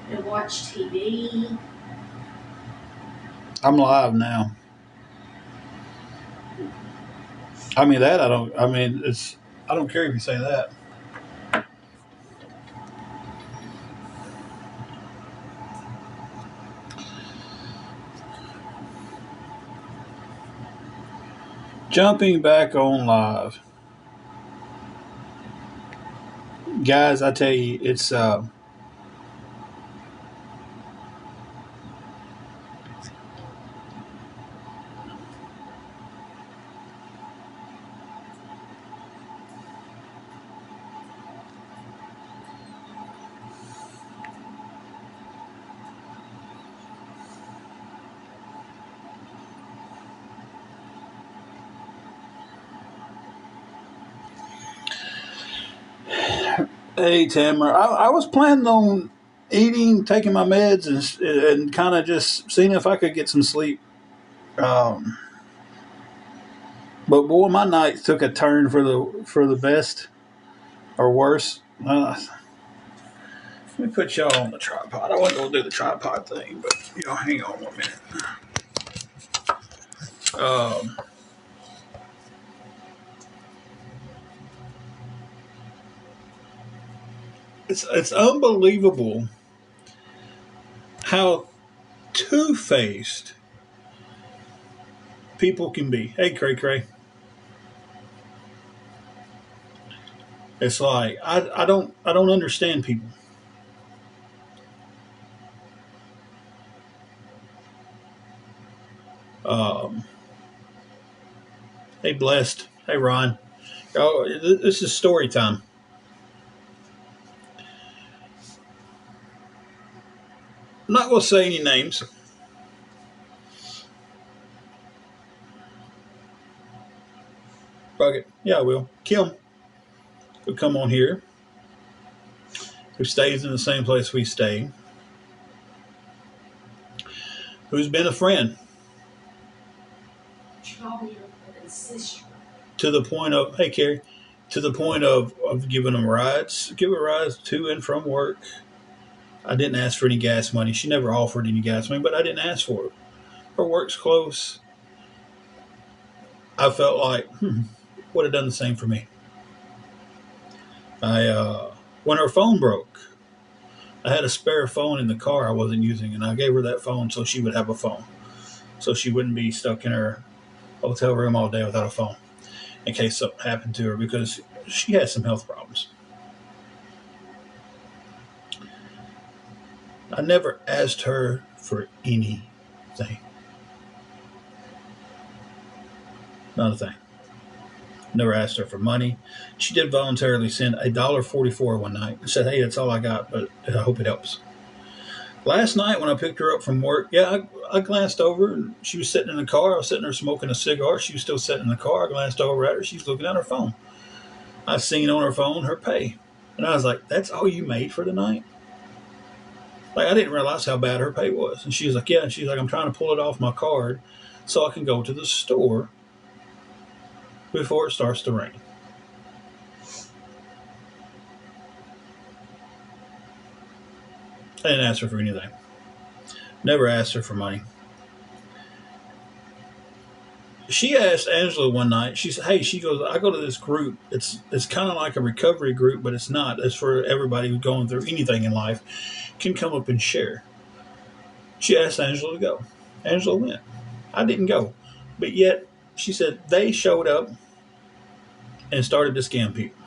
and watch TV. I'm live now. I mean that I don't. I mean it's. I don't care if you say that. Jumping back on live, guys. I tell you, it's. Hey Tamara, I was planning on eating, taking my meds, and kind of just seeing if I could get some sleep. Um, but boy, my night took a turn for the best or worse. Let me put y'all on the tripod. I wasn't gonna do the tripod thing, but y'all hang on 1 minute. Um, it's unbelievable how two-faced people can be. Hey, Cray Cray. It's like I don't understand people. Um, hey, blessed. Hey, Ron. Oh, this is story time. I'm not gonna say any names. Fuck it. Yeah, I will. Kim, who come on here, who stays in the same place we stay, who's been a friend to the point of, hey, Carrie, to the point of giving them rides, give her rides to and from work. I didn't ask for any gas money. She never offered any gas money, but I didn't ask for it. Her work's close. I felt like would have done the same for me. When her phone broke, I had a spare phone in the car I wasn't using, and I gave her that phone so she would have a phone, so she wouldn't be stuck in her hotel room all day without a phone in case something happened to her because she has some health problems. I never asked her for anything. Not a thing. Never asked her for money. She did voluntarily send $1.44 one night and said, "Hey, that's all I got, but I hope it helps." Last night when I picked her up from work, yeah, I glanced over and she was sitting in the car. I was sitting there smoking a cigar. She was still sitting in the car. I glanced over at her. She was looking at her phone. I seen on her phone her pay. And I was like, "That's all you made for the night?" Like, I didn't realize how bad her pay was. And she's like, "Yeah." And she's like, "I'm trying to pull it off my card so I can go to the store before it starts to rain." I didn't ask her for anything. Never asked her for money. She asked Angela one night. She said, "Hey," she goes, "I go to this group. It's kind of like a recovery group, but it's not. It's for everybody who's going through anything in life can come up and share." She asked Angela to go. Angela went. I didn't go, but yet she said they showed up and started to scam people.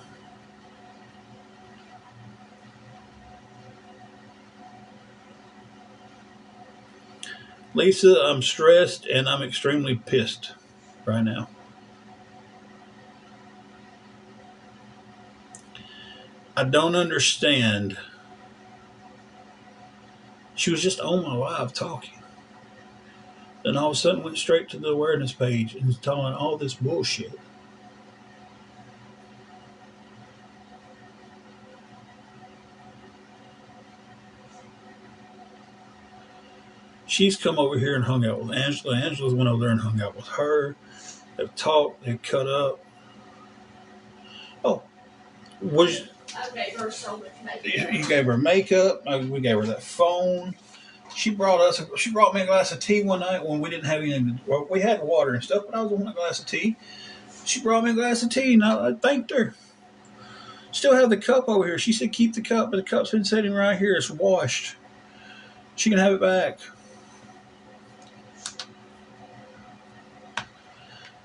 Lisa, I'm stressed and I'm extremely pissed right now. I don't understand. She was just on my live talking. Then all of a sudden went straight to the awareness page and was telling all this bullshit. She's come over here and hung out with Angela. Angela's went over there and hung out with her. They've talked. They've cut up. Oh, was I gave her so much makeup. You gave her makeup. We gave her that phone. She brought me a glass of tea one night when we didn't have anything. Well, we had water and stuff, but I was wanting a glass of tea. She brought me a glass of tea, and I thanked her. Still have the cup over here. She said keep the cup, but the cup's been sitting right here. It's washed. She can have it back.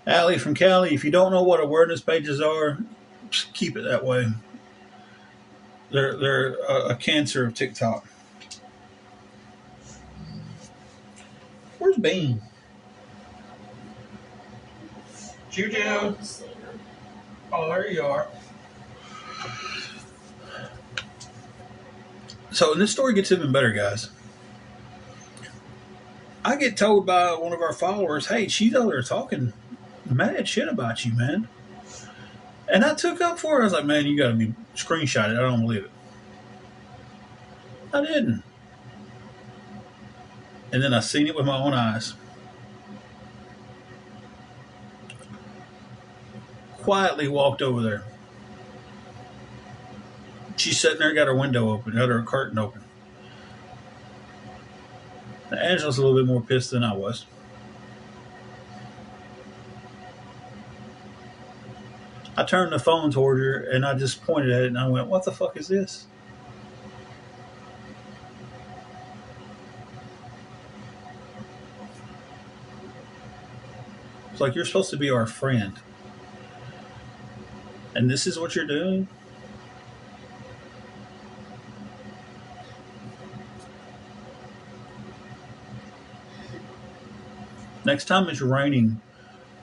Allie from Cali, if you don't know what awareness pages are, just keep it that way. They're a cancer of TikTok. Where's Bean? Juju. Oh, there you are. So this story gets even better, guys. I get told by one of our followers, hey, she's over there talking mad shit about you, man. And I took up for it. I was like, man, you got to be screenshotted. I don't believe it. I didn't. And then I seen it with my own eyes. Quietly walked over there. She's sitting there, got her window open, got her curtain open. Angela's a little bit more pissed than I was. I turned the phone toward her and I just pointed at it and I went, what the fuck is this? It's like, you're supposed to be our friend. And this is what you're doing? Next time it's raining,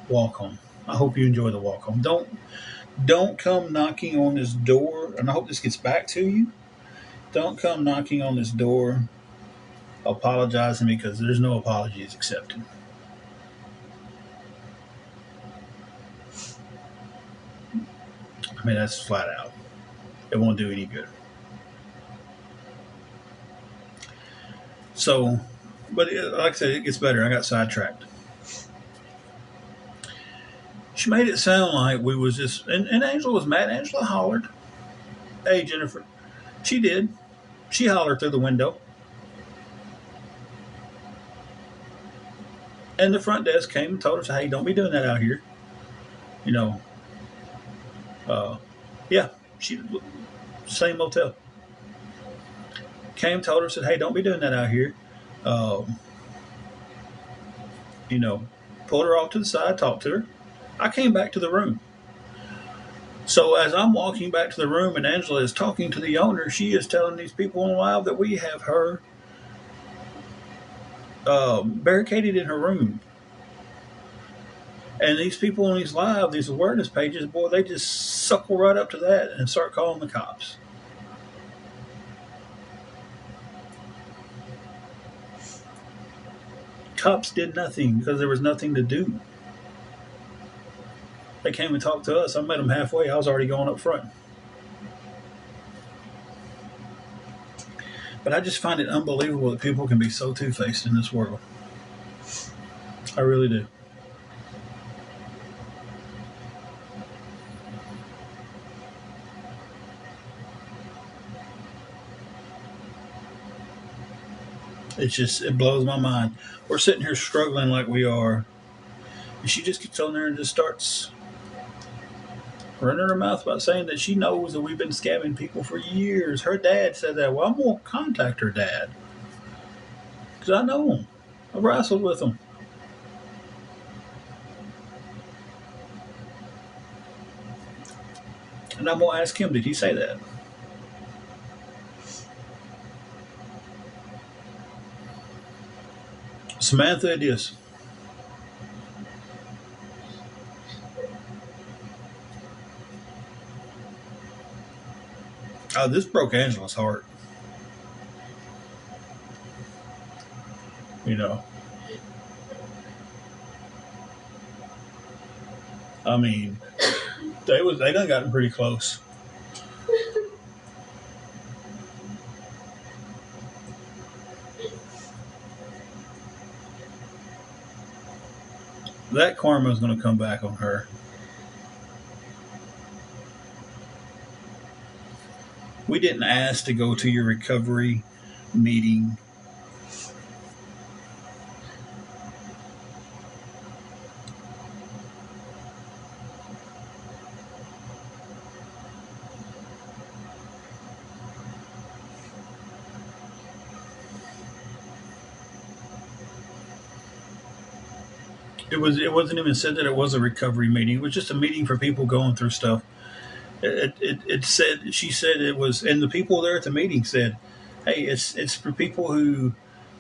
walk home. I hope you enjoy the walk home. Don't come knocking on this door, and I hope this gets back to you. Don't come knocking on this door apologizing, because there's no apologies accepted. I mean, that's flat out. It won't do any good. So, but like I said, it gets better. I got sidetracked. She made it sound like we was just, and Angela was mad. Angela hollered, hey, Jennifer. She did. She hollered through the window. And the front desk came and told her, hey, don't be doing that out here. You know, yeah, same motel. Came, told her, said, hey, don't be doing that out here. You know, pulled her off to the side, talked to her. I came back to the room. So as I'm walking back to the room and Angela is talking to the owner, she is telling these people on live that we have her barricaded in her room. And these people on these live, these awareness pages, boy, they just suckle right up to that and start calling the cops. Cops did nothing because there was nothing to do. They came and talked to us. I met them halfway. I was already going up front. But I just find it unbelievable that people can be so two-faced in this world. I really do. It blows my mind. We're sitting here struggling like we are. And she just gets on there and just starts running her mouth about saying that she knows that we've been scamming people for years. Her dad said that. Well, I'm going to contact her dad. Because I know him. I wrestled with him. And I'm going to ask him, did he say that? Samantha, it is. Oh, this broke Angela's heart. You know. I mean, they done gotten pretty close. That karma is going to come back on her. We didn't ask to go to your recovery meeting. It wasn't even said that it was a recovery meeting. It was just a meeting for people going through stuff. It said she said it was, and the people there at the meeting said, "Hey, it's for people who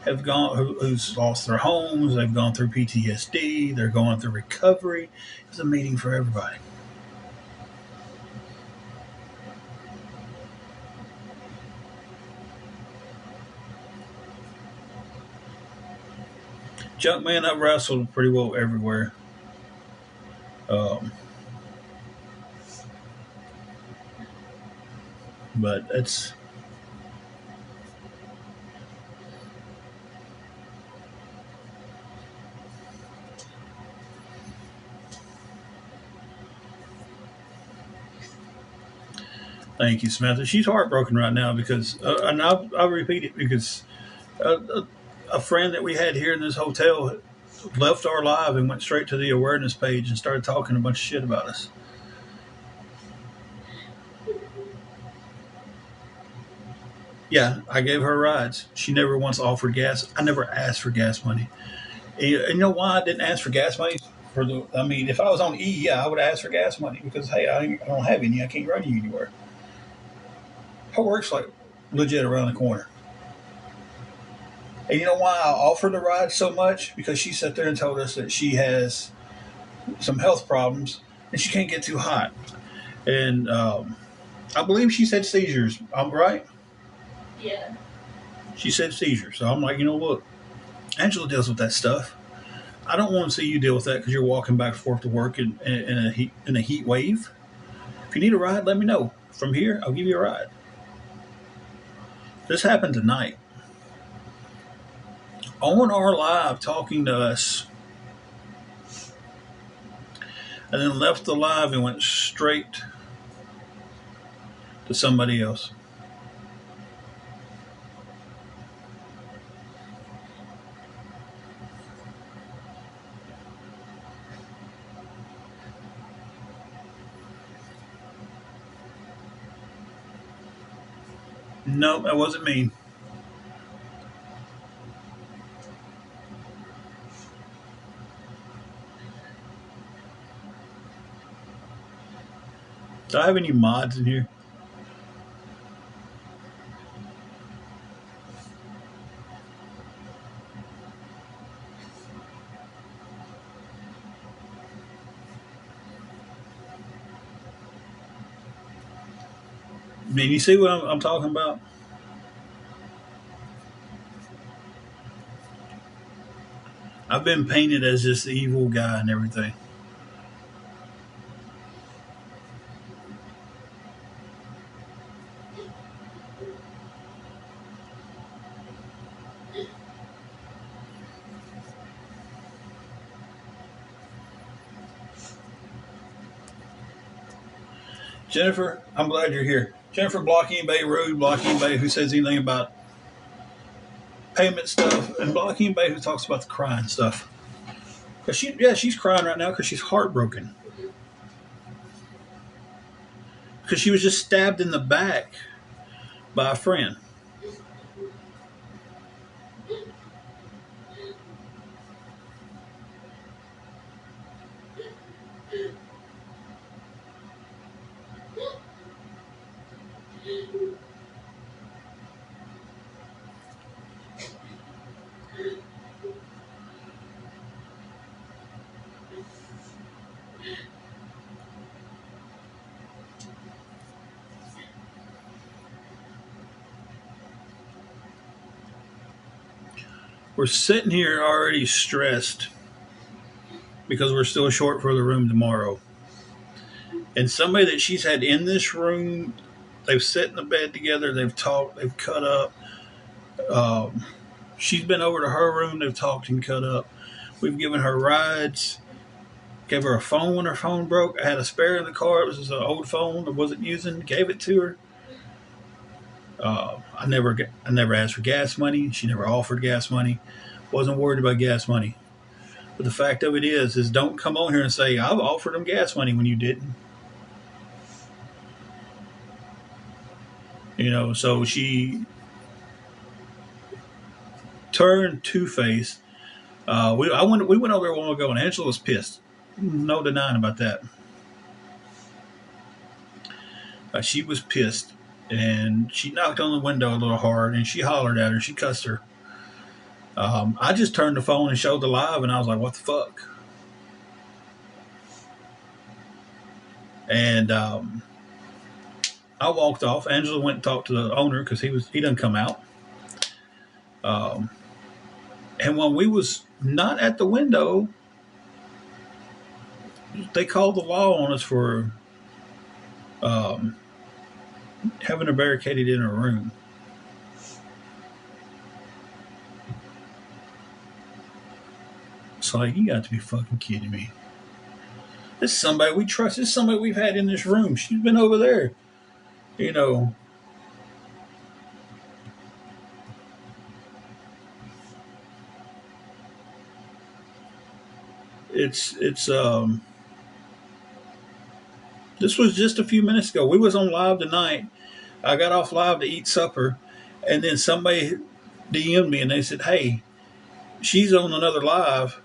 have who's lost their homes. They've gone through PTSD. They're going through recovery. It's a meeting for everybody." Junkman, I wrestled pretty well everywhere. Um, but it's Thank you, Samantha. She's heartbroken right now because, and I'll repeat it because a friend that we had here in this hotel left our live and went straight to the awareness page and started talking a bunch of shit about us. Yeah, I gave her rides. She never once offered gas. I never asked for gas money. And you know why I didn't ask for gas money? I mean, if I was on E, yeah, I would ask for gas money because hey, I don't have any. I can't run you anywhere. Her work's like legit around the corner. And you know why I offered the ride so much? Because she sat there and told us that she has some health problems and she can't get too hot. And I believe she said seizures. I'm right. Yeah. She said seizures. So I'm like, you know, look, Angela deals with that stuff. I don't want to see you deal with that because you're walking back and forth to work in a heat wave. If you need a ride, let me know. From here, I'll give you a ride. This happened tonight. On our live, talking to us, and then left the live and went straight to somebody else. No, that wasn't me. Do I have any mods in here? I mean, you see what I'm talking about? I've been painted as this evil guy and everything. Jennifer, I'm glad you're here. Jennifer, block anybody rude, block anybody who says anything about payment stuff, and block anybody who talks about the crying stuff. Cause she's crying right now because she's heartbroken. Because she was just stabbed in the back by a friend. We're sitting here already stressed because we're still short for the room tomorrow. And somebody that she's had in this room, they've sat in the bed together, they've talked, they've cut up. Um, she's been over to her room, they've talked and cut up. We've given her rides, gave her a phone when her phone broke. I had a spare in the car. It was an old phone I wasn't using, gave it to her. I never asked for gas money. She never offered gas money. Wasn't worried about gas money. But the fact of it is don't come on here and say I've offered them gas money when you didn't. So she turned two-faced. We went over there a while ago, and Angela was pissed. No denying about that. She was pissed, and she knocked on the window a little hard, and she hollered at her. She cussed her. I just turned the phone and showed the live, and I was like, "What the fuck?" And I walked off. Angela went and talked to the owner because he didn't come out. And when we was not at the window, they called the law on us for having her barricaded in her room. It's like, you got to be fucking kidding me. This is somebody we trust. This is somebody we've had in this room. She's been over there. It's this was just a few minutes ago. We was on live tonight. I got off live to eat supper, and then somebody DM'd me and they said, "Hey, she's on another live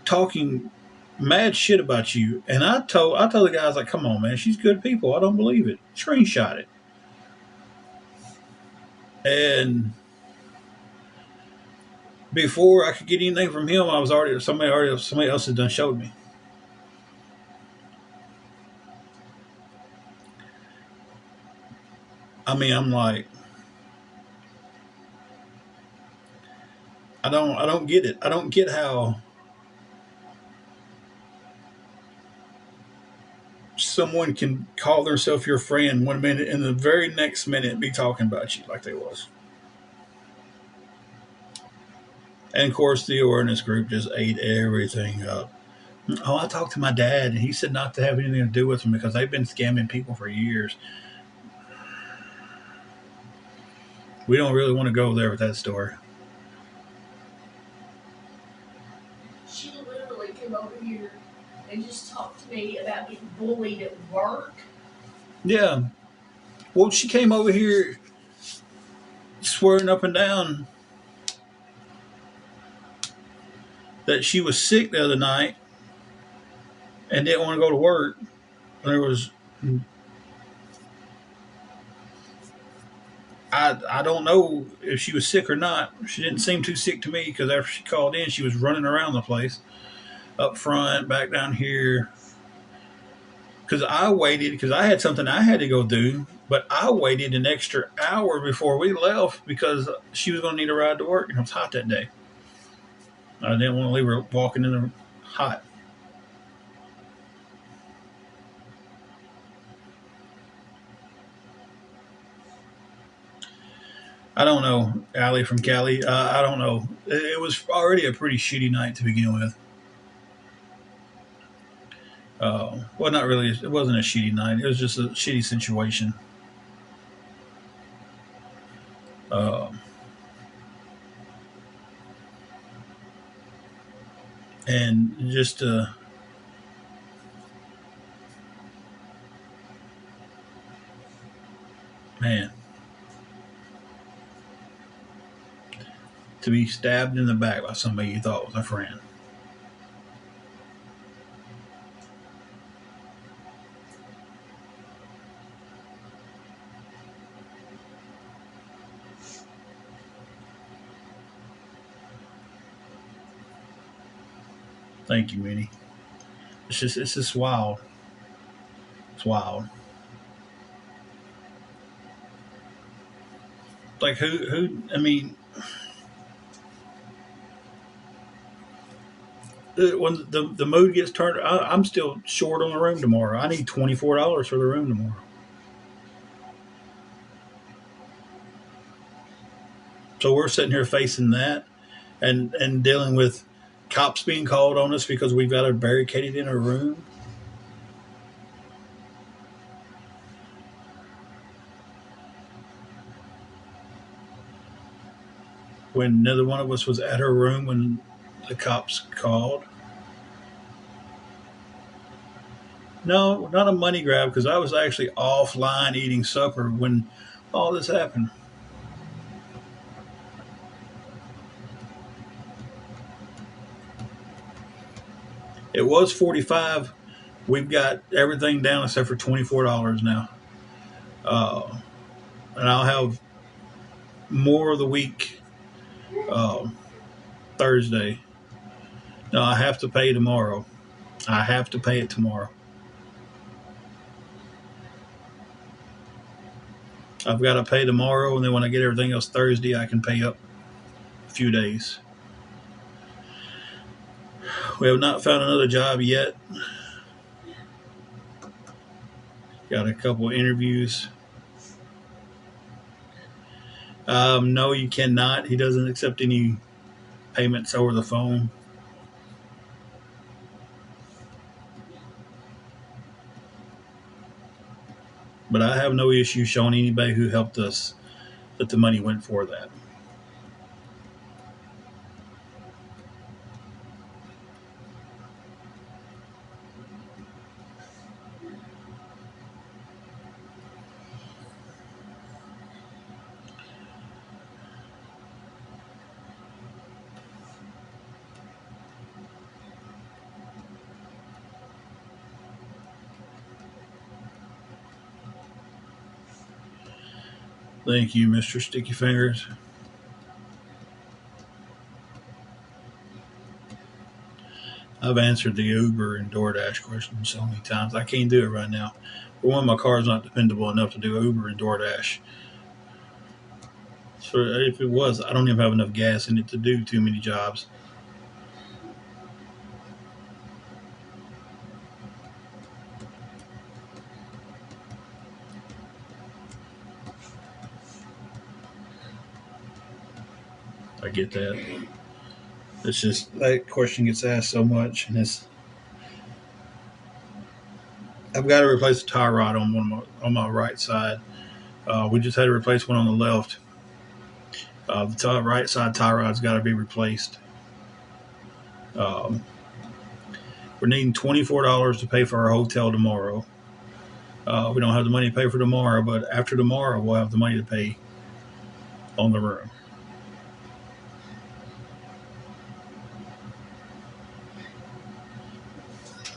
talking mad shit about you." And I told the guys, like, "Come on, man, she's good people. I don't believe it." Screenshot it. And before I could get anything from him, somebody else had done showed me. I mean, I'm like, I don't get it. I don't get how someone can call themselves your friend one minute and the very next minute be talking about you like they was. And of course, the awareness group just ate everything up. Oh, I talked to my dad, and he said not to have anything to do with them because they've been scamming people for years. We don't really want to go there with that story. She literally came over here and just talked to me about getting bullied at work. Yeah. Well, she came over here swearing up and down that she was sick the other night and didn't want to go to work. There was, I don't know if she was sick or not. She didn't seem too sick to me because after she called in, she was running around the place, up front, back down here. Because I waited, because I had something I had to go do, but I waited an extra hour before we left because she was going to need a ride to work, and it was hot that day. I didn't want to leave her walking in the hot. I don't know, Allie from Cali. I don't know. It was already a pretty shitty night to begin with. Well, not really. It wasn't a shitty night. It was just a shitty situation. And just man, to be stabbed in the back by somebody you thought was a friend. Thank you, Minnie. It's just wild. It's wild. Like who? I mean, when the mood gets turned, I'm still short on the room tomorrow. I need $24 for the room tomorrow. So we're sitting here facing that, and dealing with cops being called on us because we've got her barricaded in a room. when neither one of us was at her room when the cops called. No, not a money grab because I was actually offline eating supper when all this happened. It was 45. We've got everything down except for $24 now. Uh, and I'll have more of the week uh, Thursday. No, I have to pay tomorrow. I have to pay it tomorrow. I've got to pay tomorrow, and then when I get everything else Thursday, I can pay up a few days. We have not found another job yet. Got a couple of interviews. No, you cannot. He doesn't accept any payments over the phone. But I have no issue showing anybody who helped us that the money went for that. Thank you, Mr. Sticky Fingers. I've answered the Uber and DoorDash question so many times. I can't do it right now. For one, my car's not dependable enough to do Uber and DoorDash. So if it was, I don't even have enough gas in it to do too many jobs. I get that. It's just that question gets asked so much, and I've got to replace the tie rod on my right side. We just had to replace one on the left. The right side tie rod's got to be replaced. Um, we're needing $24 to pay for our hotel tomorrow. We don't have the money to pay for tomorrow, but after tomorrow, we'll have the money to pay on the room.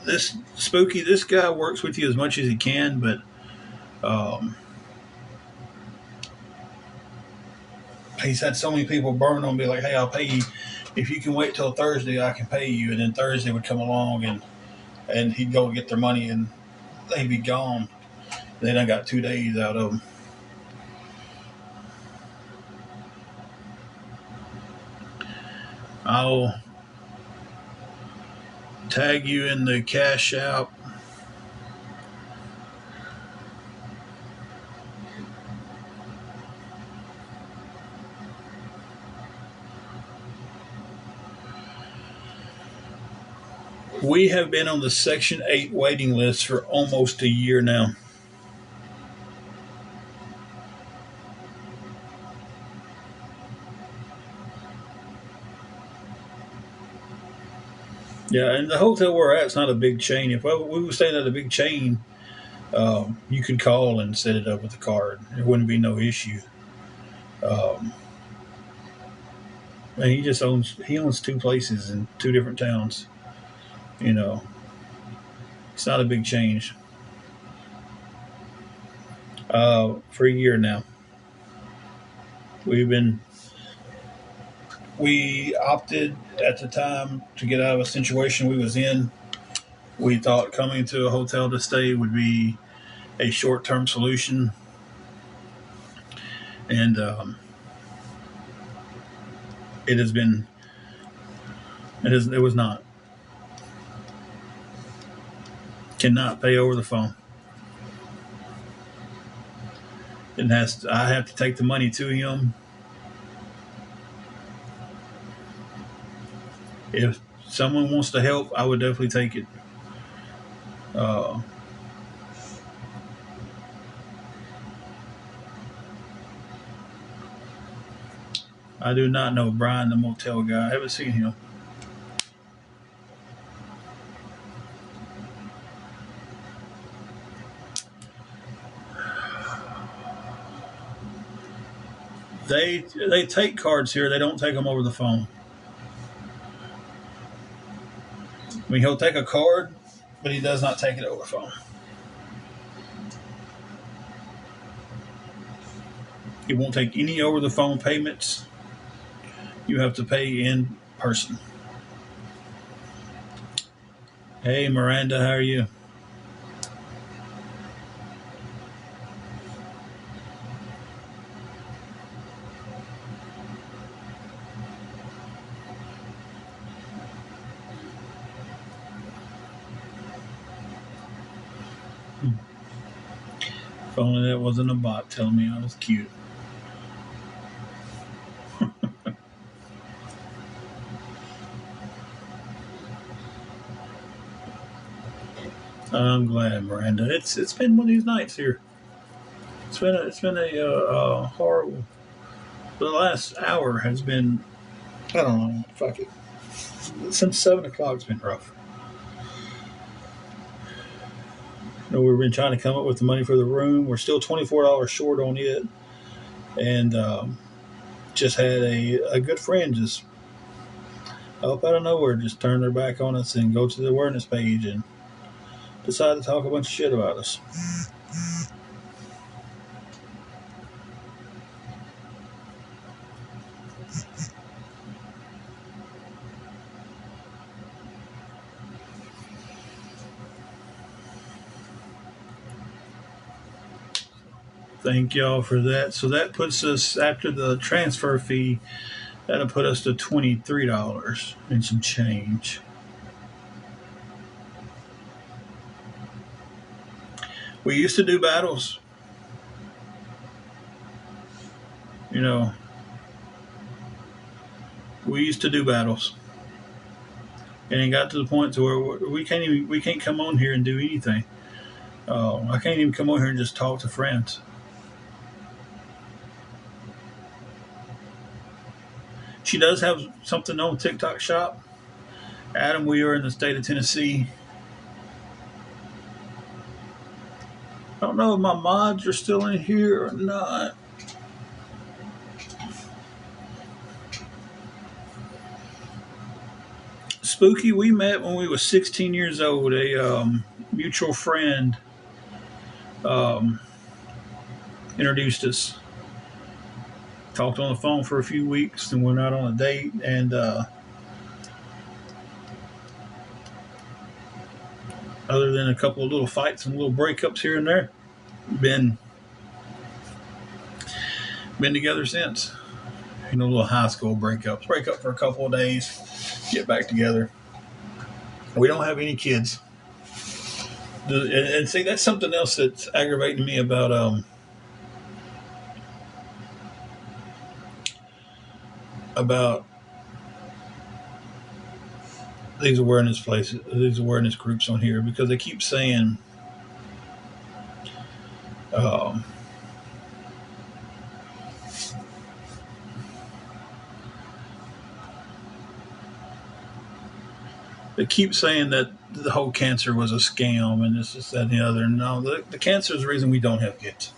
This guy works with you as much as he can, but he's had so many people burn on, be like, "Hey, I'll pay you if you can wait till Thursday. I can pay you." And then Thursday would come along, and he'd go get their money, and they'd be gone. Then I got 2 days out of them. I'll tag you in the cash out. We have been on the Section 8 waiting list for almost a year now. Yeah, and the hotel we're at is not a big chain. If we were staying at a big chain, you could call and set it up with a card. It wouldn't be no issue. Um, and he owns two places in two different towns. You know, it's not a big change. For a year now, we opted at the time to get out of a situation we was in. We thought coming to a hotel to stay would be a short-term solution, and it has been. It was not. Cannot pay over the phone. I have to take the money to him. If someone wants to help, I would definitely take it. Uh, I do not know Brian, the motel guy. I haven't seen him. They take cards here. They don't take them over the phone. I mean, he'll take a card, but he does not take it over the phone. He won't take any over the phone payments. You have to pay in person. Hey, Miranda, how are you? If only that wasn't a bot telling me I was cute. I'm glad, Miranda. It's been one of these nights here. It's been a horrible. The last hour has been, I don't know. Fuck it. Since 7 o'clock, it's been rough. We've been trying to come up with the money for the room. We're still $24 short on it, and just had a good friend just up out of nowhere just turn their back on us and go to the awareness page and decide to talk a bunch of shit about us. Thank y'all for that. So that puts us, after the transfer fee, that'll put us to $23 and some change. We used to do battles. We used to do battles. And it got to the point to where we can't come on here and do anything. I can't even come on here and just talk to friends. She does have something on TikTok Shop. Adam, we are in the state of Tennessee. I don't know if my mods are still in here or not. Spooky, we met when we were 16 years old. A mutual friend introduced us. Talked on the phone for a few weeks and went out on a date. And other than a couple of little fights and little breakups here and there, been together since. Little high school breakups. Break up for a couple of days, get back together. We don't have any kids. And see, that's something else that's aggravating me about these awareness places, these awareness groups on here, because they keep saying that the whole cancer was a scam and this, that, and the other. No, the cancer is the reason we don't have kids.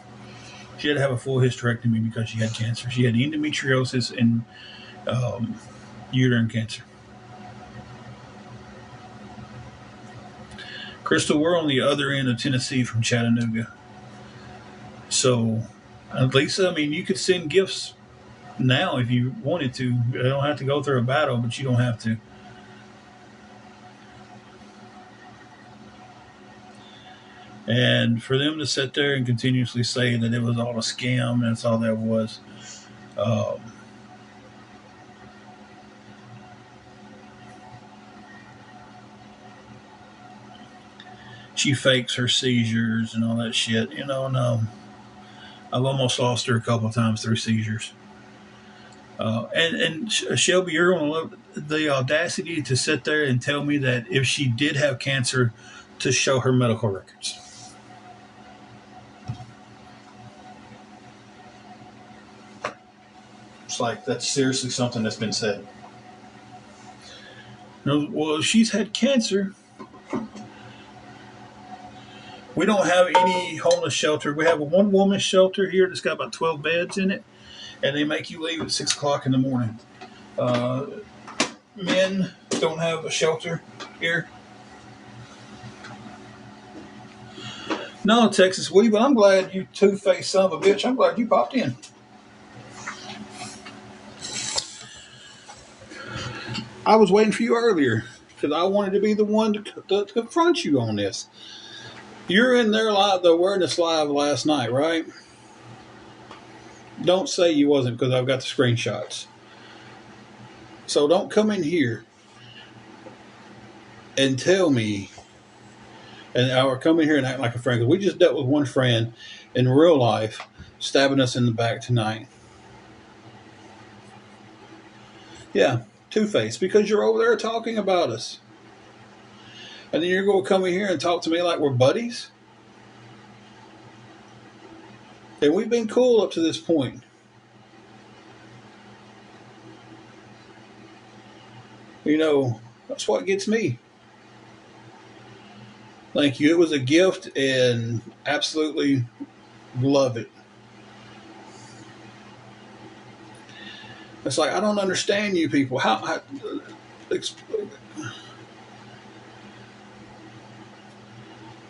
She had to have a full hysterectomy because she had cancer. She had endometriosis and uterine cancer. Crystal, we're on the other end of Tennessee from Chattanooga. So, Lisa, I mean, you could send gifts now if you wanted to. You don't have to go through a battle, but you don't have to. And for them to sit there and continuously say that it was all a scam, that's all that was. She fakes her seizures and all that shit, and I've almost lost her a couple of times through seizures. And Shelby, you're going to love the audacity to sit there and tell me that if she did have cancer, to show her medical records. It's like that's seriously something that's been said. Well, she's had cancer. We don't have any homeless shelter. We have a one woman shelter here that's got about 12 beds in it, and they make you leave at 6 o'clock in the morning. Uh, Men don't have a shelter here. No, Texas we, but I'm glad you two-faced son of a bitch. I'm glad you popped in. I was waiting for you earlier because I wanted to be the one to confront you on this. You're in there live, the awareness live last night, right? Don't say you wasn't because I've got the screenshots. So don't come in here and tell me, or come in here and act like a friend. Because we just dealt with one friend in real life stabbing us in the back tonight. Yeah, two-faced because you're over there talking about us. And then you're going to come in here and talk to me like we're buddies? And we've been cool up to this point. You know, that's what gets me. Thank you. It was a gift and absolutely love it. It's like, I don't understand you people.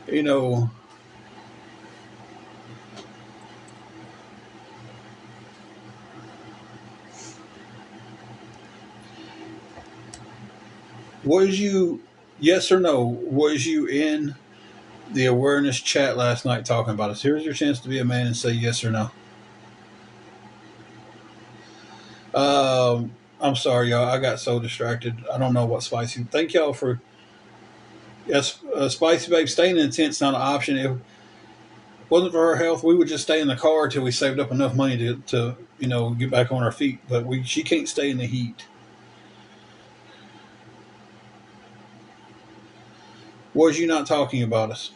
You know, was you, yes or no, was you in the awareness chat last night talking about us? Here's your chance to be a man and say yes or no. I'm sorry, y'all. I got so distracted. I don't know what Spicy. Thank y'all for. Yes, Spicy Babe, staying in the tent's not an option. If it wasn't for her health, we would just stay in the car until we saved up enough money to get back on our feet. But she can't stay in the heat. Was you not talking about us?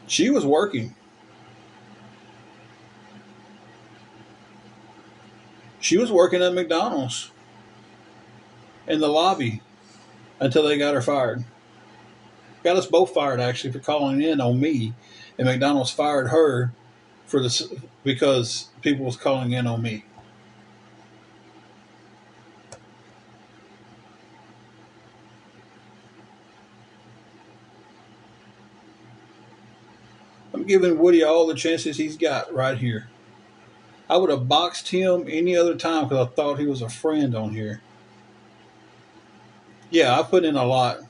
She was working. She was working at McDonald's in the lobby until they got her fired. Got us both fired, actually, for calling in on me. And McDonald's fired her because people was calling in on me. I'm giving Woody all the chances he's got right here. I would have boxed him any other time because I thought he was a friend on here. Yeah, I put in a lot.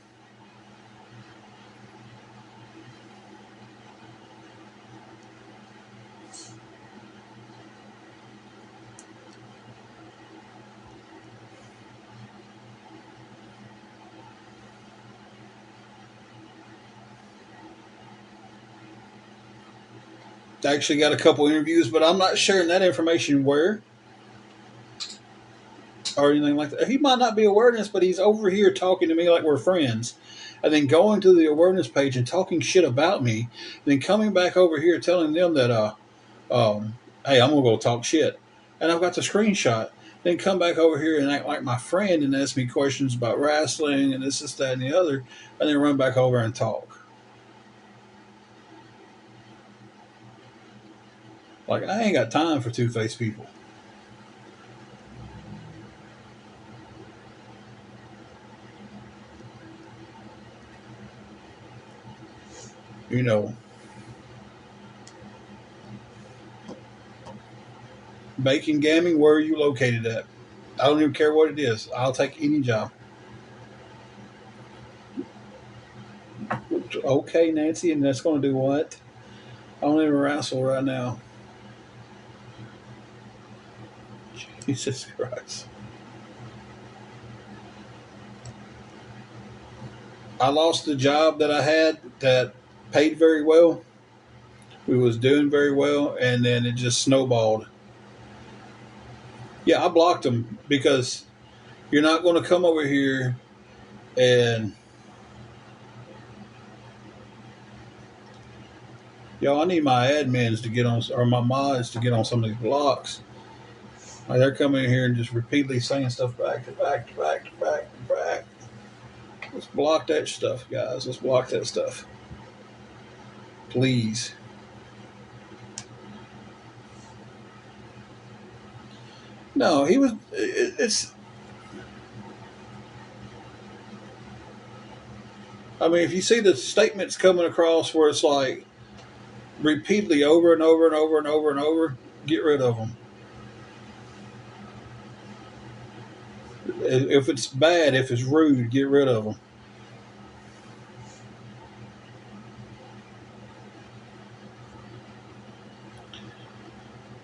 I actually got a couple interviews, but I'm not sharing that information where or anything like that. He might not be awareness, but he's over here talking to me like we're friends. And then going to the awareness page and talking shit about me, and then coming back over here telling them that, hey, I'm going to go talk shit. And I've got the screenshot. Then come back over here and act like my friend and ask me questions about wrestling and this, that, and the other, and then run back over and talk. Like, I ain't got time for two-faced people. You know, Bacon Gaming, where are you located at? I don't even care what it is. I'll take any job. Okay, Nancy, and that's going to do what? I don't even wrestle right now. Jesus Christ. I lost the job that I had that paid very well. We was doing very well, and then it just snowballed. Yeah, I blocked them because you're not going to come over here and Yo, I need my admins to get on, or my mods to get on some of these blocks. Like they're coming in here and just repeatedly saying stuff back to back to back to back to back. Let's block that stuff, guys. Let's block that stuff. Please. No, he was. It's. I mean, if you see the statements coming across where it's like repeatedly over and over and over and over and over, get rid of them. If it's bad, if it's rude, get rid of them.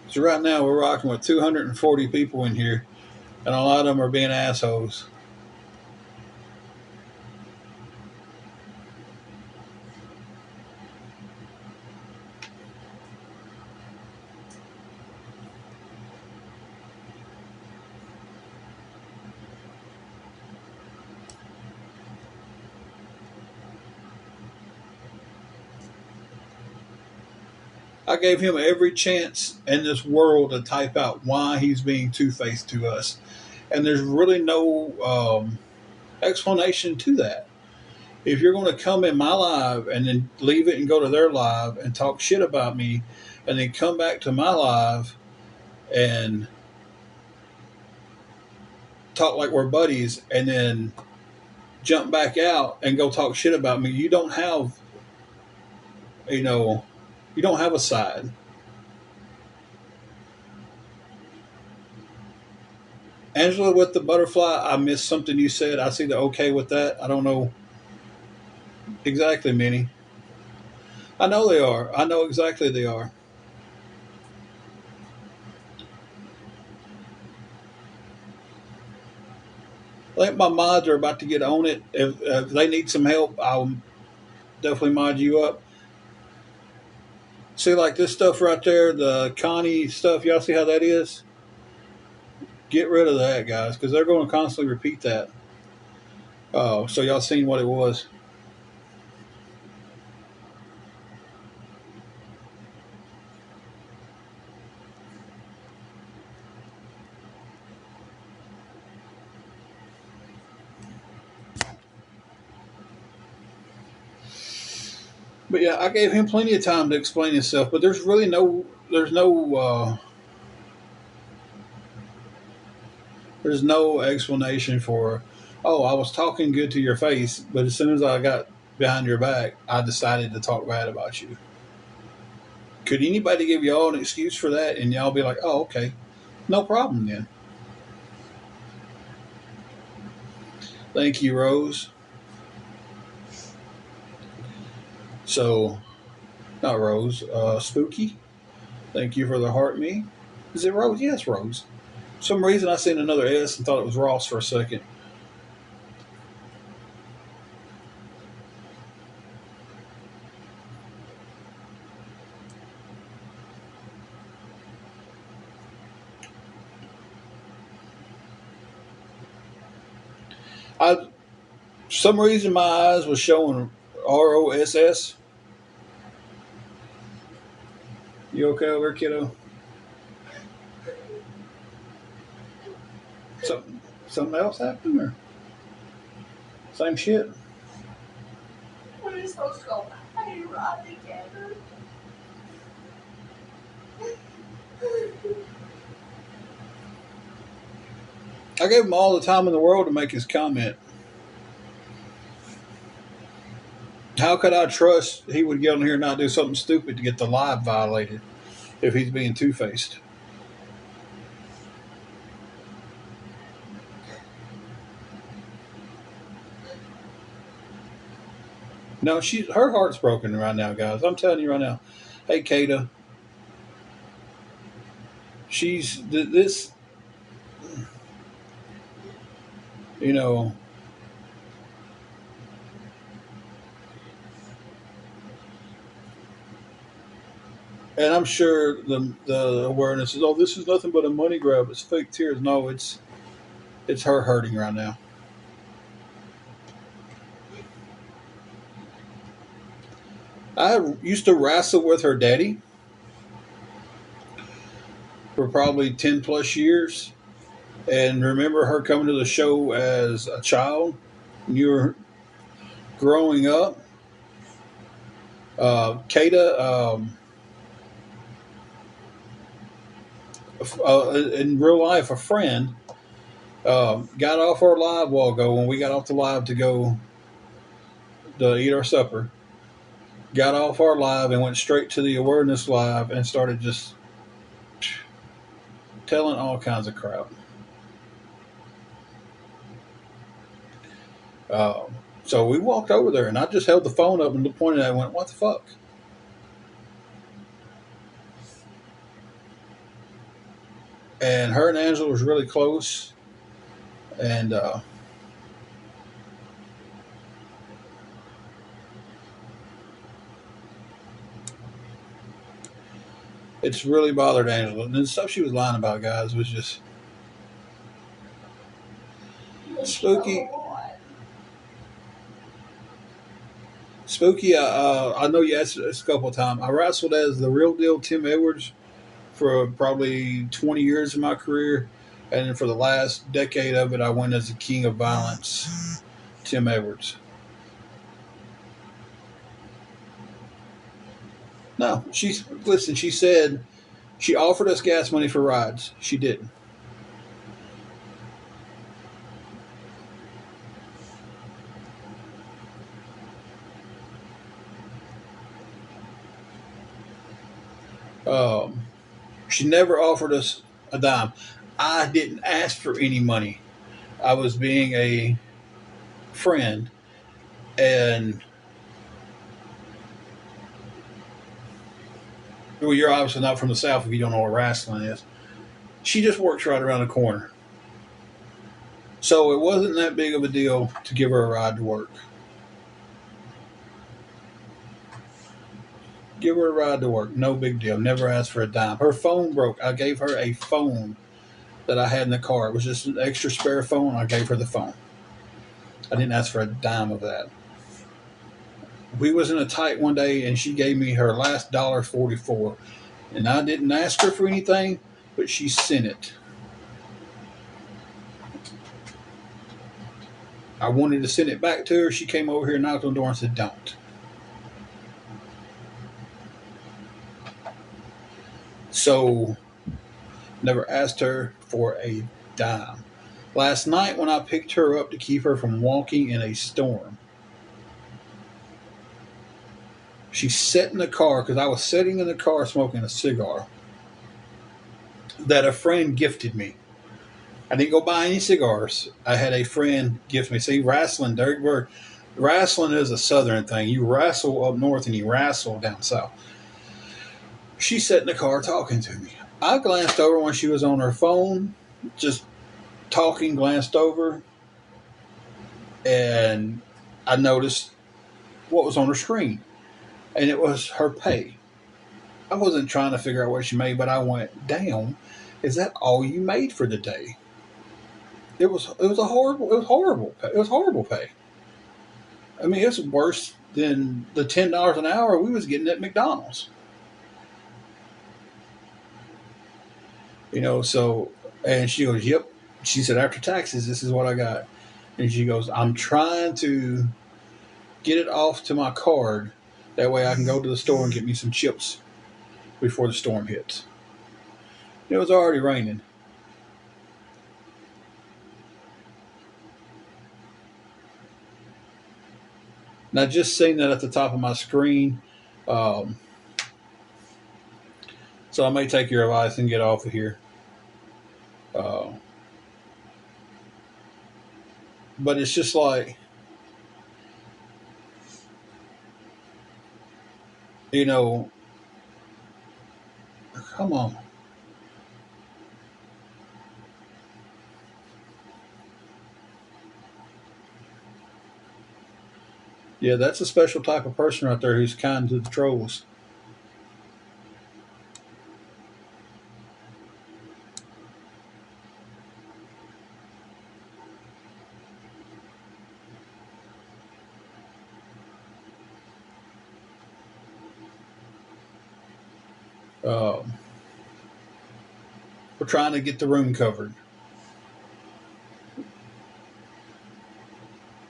So right now we're rocking with 240 people in here, and a lot of them are being assholes. I gave him every chance in this world to type out why he's being two-faced to us, and there's really no explanation to that. If you're going to come in my live and then leave it and go to their live and talk shit about me, and then come back to my live and talk like we're buddies, and then jump back out and go talk shit about me, you don't have, you know, you don't have a side. Angela with the butterfly, I missed something you said. I see the okay with that. I don't know exactly, Minnie. I know they are. I know exactly they are. I think my mods are about to get on it. If they need some help, I'll definitely mod you up. See, like this stuff right there, the Connie stuff, y'all see how that is? Get rid of that, guys, because they're going to constantly repeat that. So y'all seen what it was. But yeah, I gave him plenty of time to explain himself, but there's no explanation for, oh, I was talking good to your face, but as soon as I got behind your back, I decided to talk bad about you. Could anybody give y'all an excuse for that and y'all be like, oh, okay, no problem then? Thank you, Rose. So, not Rose, Spooky. Thank you for the heart me. Is it Rose? Yes, Rose. For some reason I seen another S and thought it was Ross for a second. I, for some reason, my eyes was showing ROSS. You okay over there, kiddo? Something else happened or same shit? What is supposed to go? Hey, Rodney Gander. I gave him all the time in the world to make his comment. How could I trust he would get on here and not do something stupid to get the live violated if he's being two faced? No, her heart's broken right now, guys. I'm telling you right now. Hey, Kata, she's this, you know, and I'm sure the awareness is, oh, this is nothing but a money grab. It's fake tears. No, it's her hurting right now. I used to wrestle with her daddy for probably 10 plus years. And remember her coming to the show as a child when you were growing up. Kata, in real life, a friend, got off our live a while ago when we got off the live to go to eat our supper. Got off our live and went straight to the awareness live and started just telling all kinds of crap. Um, so we walked over there and I just held the phone up and pointed at it and went, "What the fuck?" And her and Angela was really close. And it's really bothered Angela. And the stuff she was lying about, guys, was just spooky. Spooky. I know you asked this a couple of times. I wrestled as the real deal Tim Edwards for probably 20 years of my career. And then for the last decade of it, I went as the King of Violence, Tim Edwards. No, listen. She said she offered us gas money for rides. She didn't. Um, she never offered us a dime. I didn't ask for any money. I was being a friend, and well, you're obviously not from the South if you don't know what wrestling is. She just works right around the corner. So it wasn't that big of a deal to give her a ride to work. Give her a ride to work. No big deal. Never asked for a dime. Her phone broke. I gave her a phone that I had in the car. It was just an extra spare phone. I gave her the phone. I didn't ask for a dime of that. We was in a tight one day and she gave me her last $1.44. And I didn't ask her for anything, but she sent it. I wanted to send it back to her. She came over here, knocked on the door, and said, "Don't." So, never asked her for a dime. Last night, when I picked her up to keep her from walking in a storm, she sat in the car because I was sitting in the car smoking a cigar that a friend gifted me. I didn't go buy any cigars. I had a friend gift me. See, wrestling, Derek Bird, wrestling is a southern thing. You wrestle up north and you wrestle down south. She sat in the car talking to me. I glanced over when she was on her phone, just talking, glanced over, and I noticed what was on her screen. And it was her pay. I wasn't trying to figure out what she made, but I went, "Damn, is that all you made for the day?" It was horrible pay. I mean, it's worse than the $10 an hour we was getting at McDonald's. So, and she goes, "Yep." She said, "After taxes, this is what I got." And she goes, "I'm trying to get it off to my card. That way I can go to the store and get me some chips before the storm hits." It was already raining. And I just seen that at the top of my screen. Um, so I may take your advice and get off of here. Uh, but it's just like, you know, come on. Yeah, that's a special type of person right there who's kind to the trolls. Um, we're trying to get the room covered.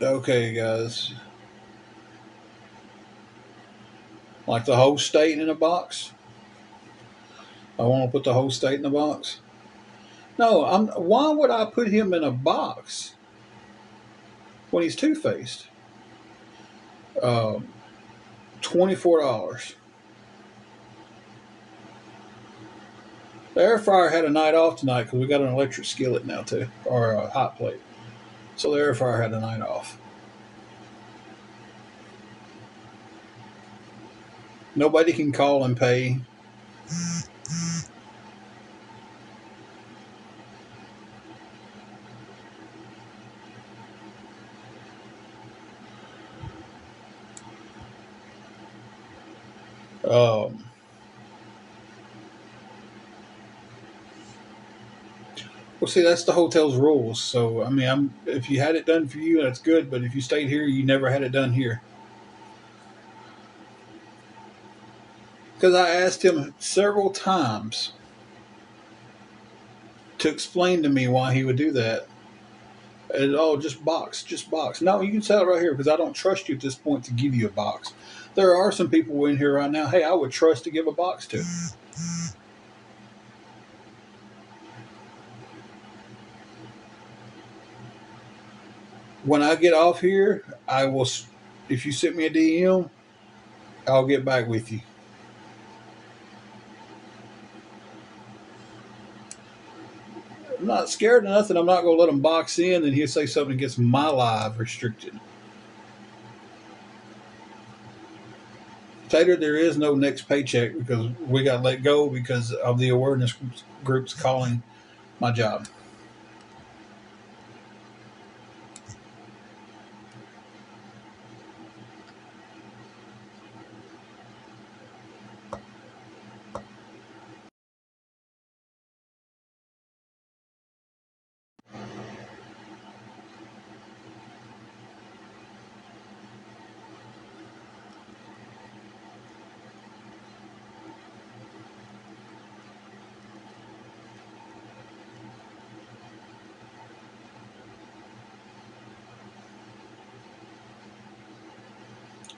Okay, guys. Like the whole state in a box? I want to put the whole state in a box. No, why would I put him in a box when he's two-faced? Um, $24. The air fryer had a night off tonight because we got an electric skillet now too, or a hot plate. So the air fryer had a night off. Nobody can call and pay. Um, well, see, that's the hotel's rules. So, I mean, if you had it done for you, that's good. But if you stayed here, you never had it done here. Because I asked him several times to explain to me why he would do that. And, oh, just box, just box. No, you can sell it right here because I don't trust you at this point to give you a box. There are some people in here right now, hey, I would trust to give a box to. When I get off here, I will. If you send me a DM, I'll get back with you. I'm not scared of nothing. I'm not going to let him box in and he'll say something that gets my live restricted. Tater, there is no next paycheck because we got let go because of the awareness groups calling my job.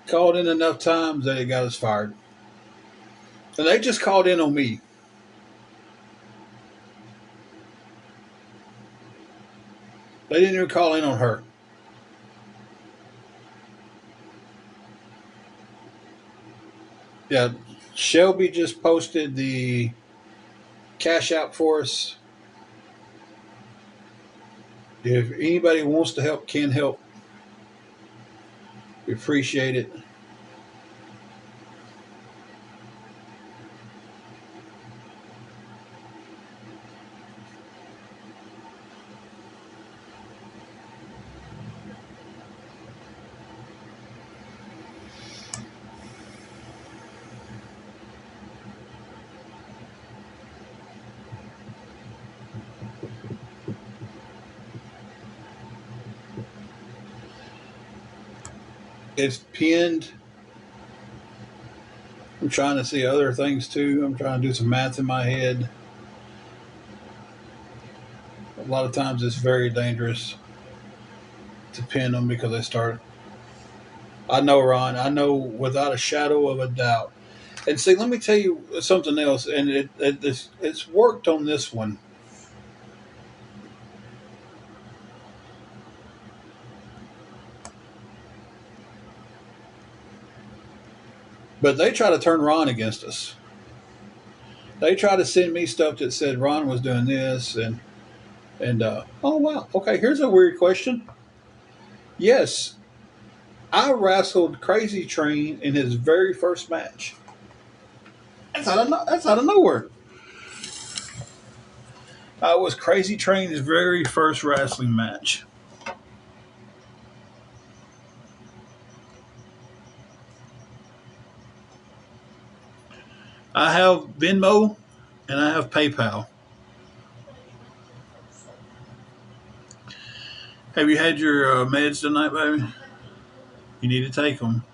Called in enough times that it got us fired. And they just called in on me. They didn't even call in on her. Yeah, Shelby just posted the cash out for us. If anybody wants to help, can help. We appreciate it. It's pinned. I'm trying to see other things too. I'm trying to do some math in my head. A lot of times it's very dangerous to pin them because they start. I know, Ron. I know without a shadow of a doubt. And see, let me tell you something else. And it's worked on this one. But they try to turn Ron against us. They try to send me stuff that said Ron was doing this and oh wow, okay. Here's a weird question. Yes, I wrestled Crazy Train in his very first match. That's out of nowhere. I was Crazy Train's very first wrestling match. I have Venmo and I have PayPal. Have you had your meds tonight, baby? You need to take them.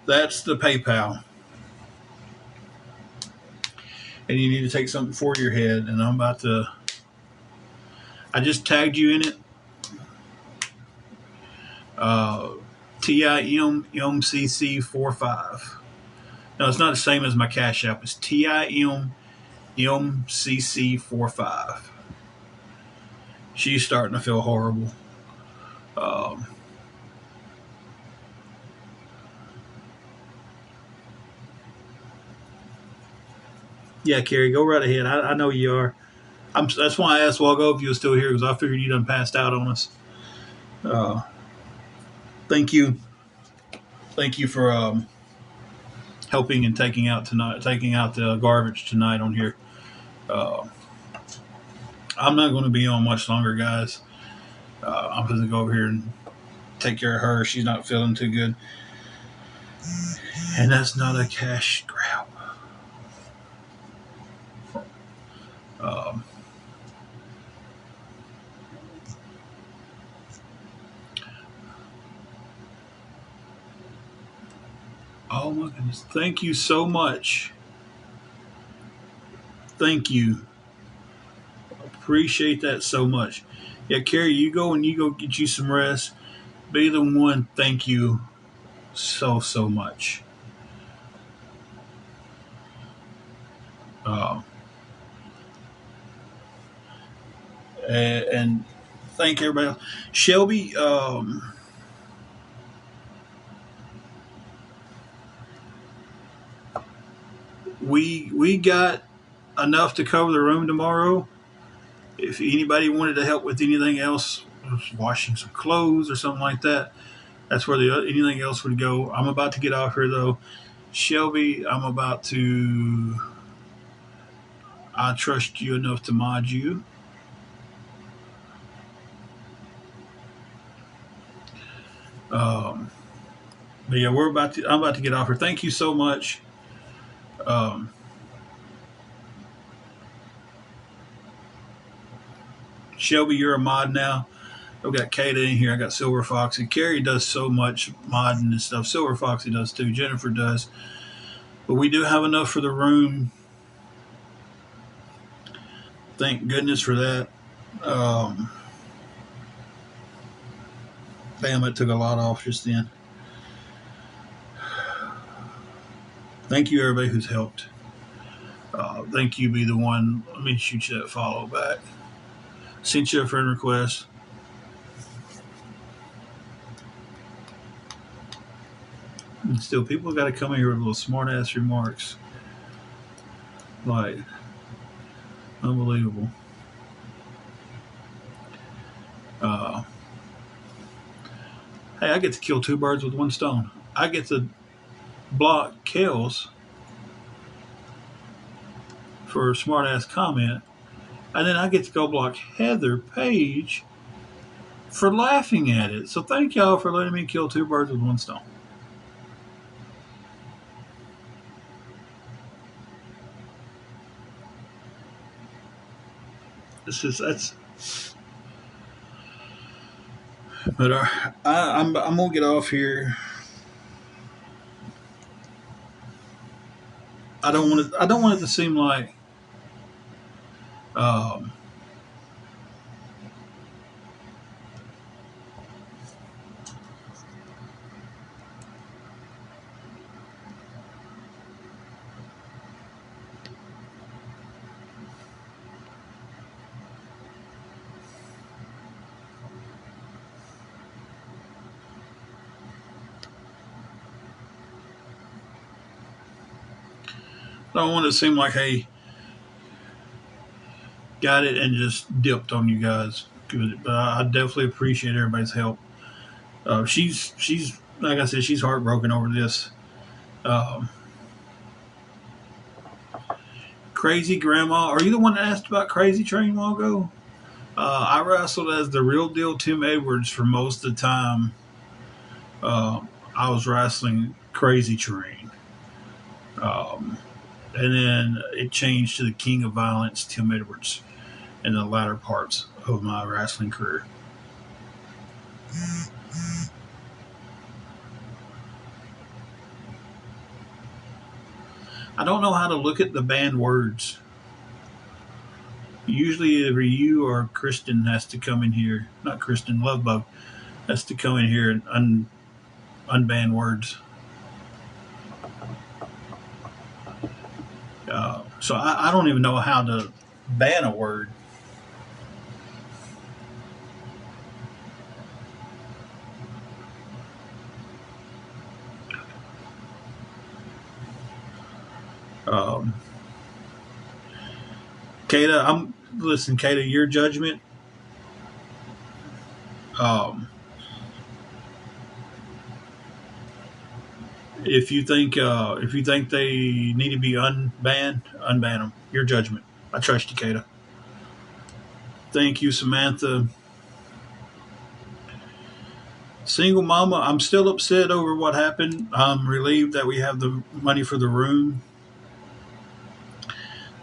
That's the PayPal. and you need to take something for your head. And I'm about to. I just tagged you in it. Uh, TIMMCC45. No, it's not the same as my Cash App. It's TIMMCC45. She's starting to feel horrible. Um, yeah, Carrie, go right ahead. I know you are. That's why I asked Walgo if you were still here because I figured you done passed out on us. Uh, thank you, thank you for helping and taking out the garbage tonight on here. Uh, I'm not going to be on much longer, guys. I'm going to go over here and take care of her. She's not feeling too good, and that's not a cash grab. Um, oh my goodness! Thank you so much. Thank you. Appreciate that so much. Yeah, Carrie, you go and you go get you some rest. Be the one. Thank you so much. Um, and thank everybody else. Shelby, we got enough to cover the room tomorrow. If anybody wanted to help with anything else, washing some clothes or something like that, that's where anything else would go. I'm about to get off here though. Shelby, I'm about to. I trust you enough to mod you. Um, but yeah, I'm about to get off here. Thank you so much. Um, Shelby, you're a mod now. I've got Kata in here. I got Silver Foxy. Carrie does so much modding and stuff. Silver Foxy does too. Jennifer does. But we do have enough for the room. Thank goodness for that. Um, Bam, it took a lot off just then. Thank you, everybody who's helped. Thank you, be the one. Let me shoot you that follow back. Sent you a friend request. And still, people got to come in here with little smart ass remarks. Like, unbelievable. Uh, hey, I get to kill two birds with one stone. I get to block Kels for a smart ass comment, and then I get to go block Heather Page for laughing at it. So thank y'all for letting me kill two birds with one stone. That's. But I'm gonna get off here. I don't want it to seem like um, I don't want it to seem like, hey, got it and just dipped on you guys. But I definitely appreciate everybody's help. She's like I said, she's heartbroken over this. Um, Crazy Grandma, are you the one that asked about Crazy Train while ago? I wrestled as the real deal Tim Edwards for most of the time. I was wrestling Crazy Train. Um, and then it changed to the King of Violence, Tim Edwards, in the latter parts of my wrestling career. I don't know how to look at the banned words. Usually either you or Kristen has to come in here. Not Kristen, Lovebug has to come in here and unban words. So I don't even know how to ban a word. Um, Kata, your judgment. Um, if you think they need to be unbanned, unban them. Your judgment. I trust you, Kata. Thank you, Samantha. Single mama, I'm still upset over what happened. I'm relieved that we have the money for the room.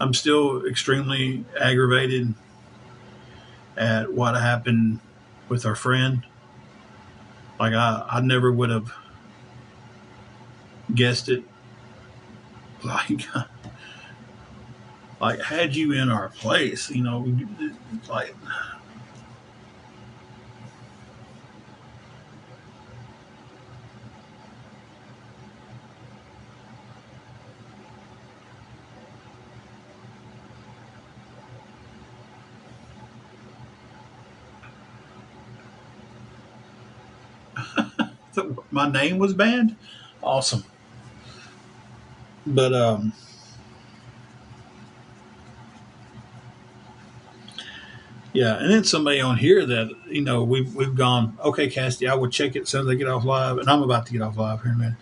I'm still extremely aggravated at what happened with our friend. Like I never would have guessed it. Like like had you in our place, like my name was banned. Awesome, but yeah, and then somebody on here that we've gone. Okay, Casty, I will check it as soon as I get off live, and I'm about to get off live here in a minute.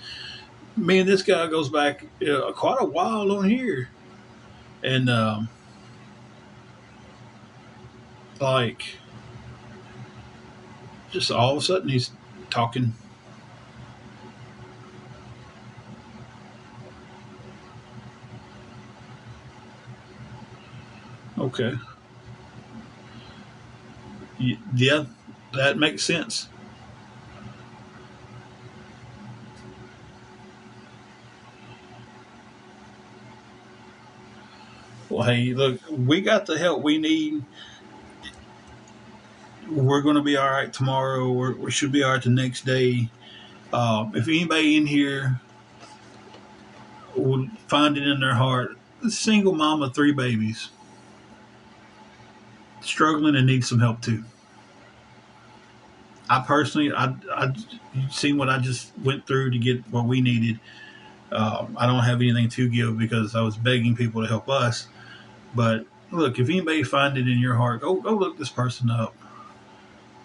Me and this guy goes back quite a while on here, and like just all of a sudden he's talking. Okay, yeah, that makes sense. Well, hey, look, we got the help we need. We're going to be all right tomorrow. We should be all right the next day. If anybody in here would find it in their heart, single mom of three babies, struggling and needs some help too. I personally, you've seen what I just went through to get what we needed. I don't have anything to give because I was begging people to help us. But look, if anybody find it in your heart, go look this person up.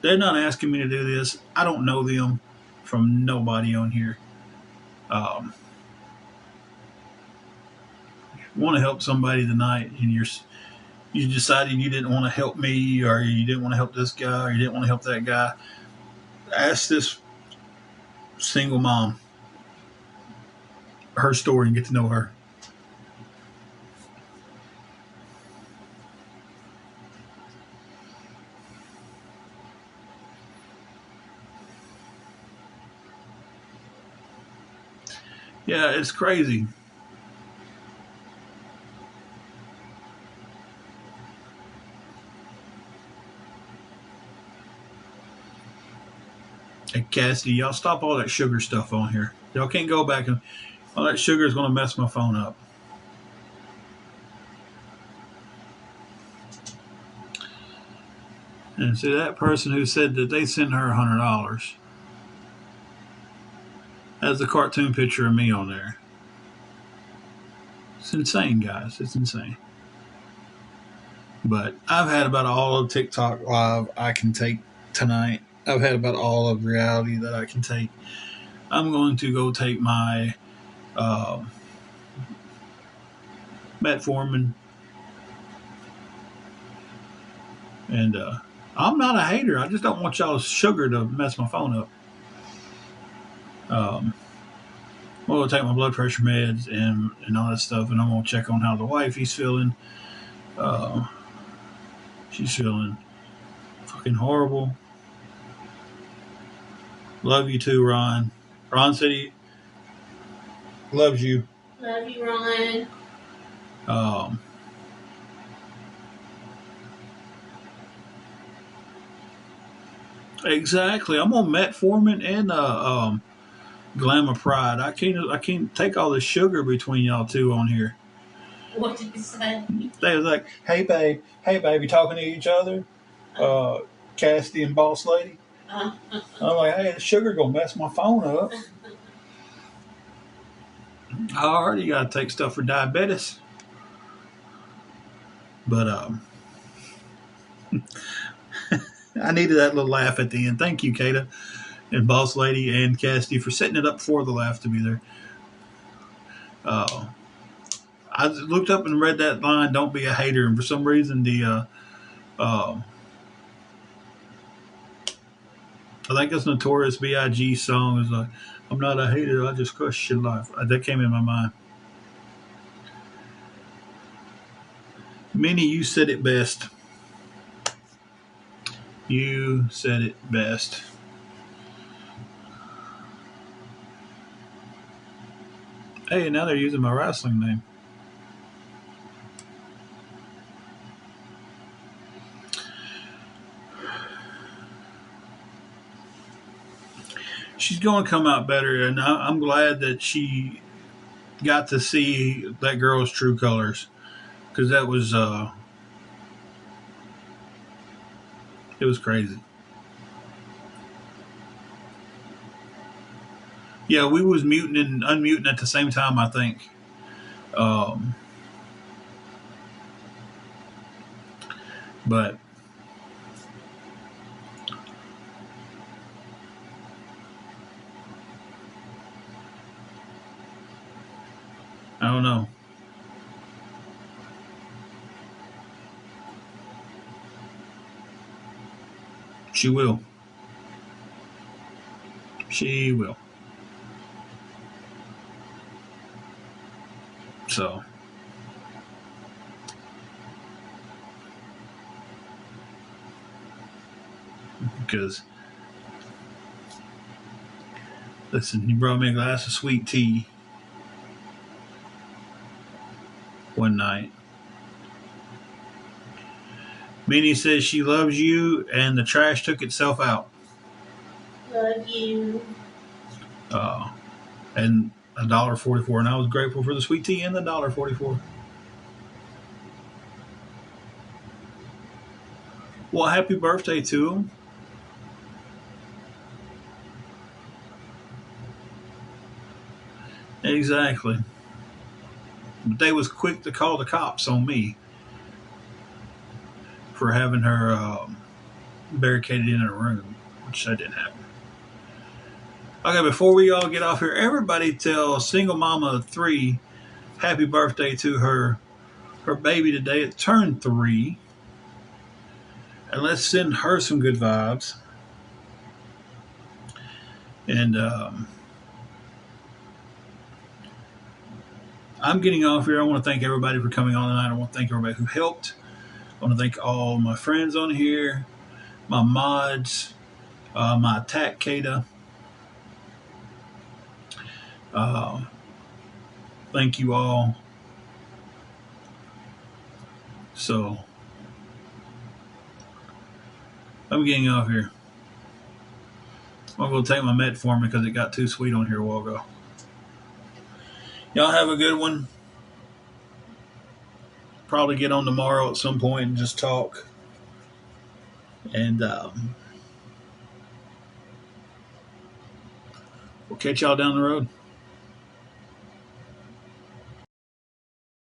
They're not asking me to do this. I don't know them from nobody on here. Um, Want to help somebody tonight, and you decided you didn't want to help me, or you didn't want to help this guy, or you didn't want to help that guy. Ask this single mom her story and get to know her. Yeah, it's crazy. Hey, Cassidy, y'all stop all that sugar stuff on here. Y'all can't go back and all that sugar is going to mess my phone up. And see that person who said that they sent her $100 has a cartoon picture of me on there. It's insane, guys. It's insane. But I've had about all of TikTok live I can take tonight. I've had about all of reality that I can take. I'm going to go take my uh, metformin, and I'm not a hater. I just don't want y'all's sugar to mess my phone up. I'm going to take my blood pressure meds and all that stuff, and I'm going to check on how the wifey's feeling. Uh, she's feeling fucking horrible. Love you too, Ron. Ron said he loves you. Love you, Ron. Um, exactly. I'm on metformin and Glamour Pride. I can't take all the sugar between y'all two on here. What did you say? They was like, hey babe, you talking to each other? Uh, Cassidy and Boss Lady. Uh, I'm like, hey, the sugar gonna mess my phone up. I already gotta take stuff for diabetes. But I needed that little laugh at the end. Thank you, Kata and Boss Lady and Cassidy for setting it up for the laugh to be there. Uh, I looked up and read that line, "Don't be a hater," and for some reason uh, I think it's Notorious B.I.G. song is like, "I'm not a hater, I just crush your life." That came in my mind. Minnie, you said it best. You said it best. Hey, now they're using my wrestling name. She's going to come out better, and I'm glad that she got to see that girl's true colors because that was it was crazy. Yeah, we was muting and unmuting at the same time. I think, um, but I don't know. She will. She will. So because listen, you brought me a glass of sweet tea one night. Minnie says she loves you, and the trash took itself out. love you. Uh, and $1.44, and I was grateful for the sweet tea and the $1.44. Well, happy birthday to him. Exactly. But they was quick to call the cops on me for having her barricaded in a room, which that didn't happen. Okay, before we all get off here, everybody tell single mama of 3 happy birthday to her baby today. It turned 3, and let's send her some good vibes. And I'm getting off here. I want to thank everybody for coming on tonight. I want to thank everybody who helped. I want to thank all my friends on here, my mods, my attack Kata. Uh, thank you all. So I'm getting off here. I'm going to take my metformin because it got too sweet on here a while ago. Y'all have a good one. Probably get on tomorrow at some point and just talk. And we'll catch y'all down the road.